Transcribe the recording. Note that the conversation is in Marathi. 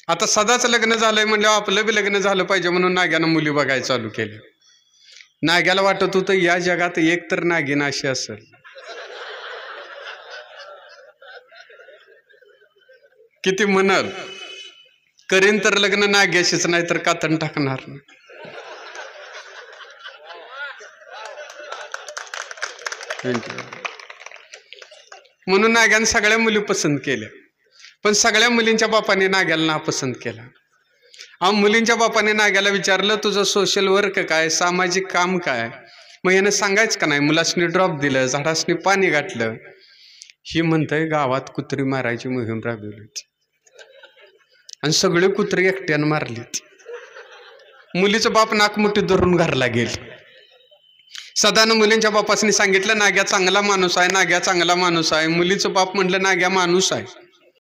आता सदाच लग्न झालंय म्हणल्यावर आपलं बी लग्न झालं पाहिजे म्हणून नाग्यानं मुली बघायला चालू केल्या. नाग्याला वाटत होतं या जगात एक तर नागिन अशी असेल. किती म्हणाल करीन तर लग्न नाग्याशीच, नाही तर कातण टाकणार नाही. म्हणून नाग्यानं सगळ्या मुली पसंत केल्या. पण सगळ्या मुलींच्या बापाने नाग्याला नापसंत केला. मुलींच्या बापाने नाग्याला विचारलं तुझं सोशल वर्क काय, सामाजिक काम काय. मग यानं सांगायचं का नाही, मुलासनी ड्रॉप दिलं, झाडासनी पाणी घातलं. ही म्हणतंय गावात कुत्री मारायची मोहीम राबवली होती आणि सगळे कुत्री एकट्यानं मारलीत. मुलीचं बाप नाकमुठी धरून घरला गेली. सदानं मुलींच्या बापासनी सांगितलं नाग्या चांगला माणूस आहे, नाग्या चांगला माणूस आहे. मुलीचं बाप म्हणलं नाग्या माणूस आहे.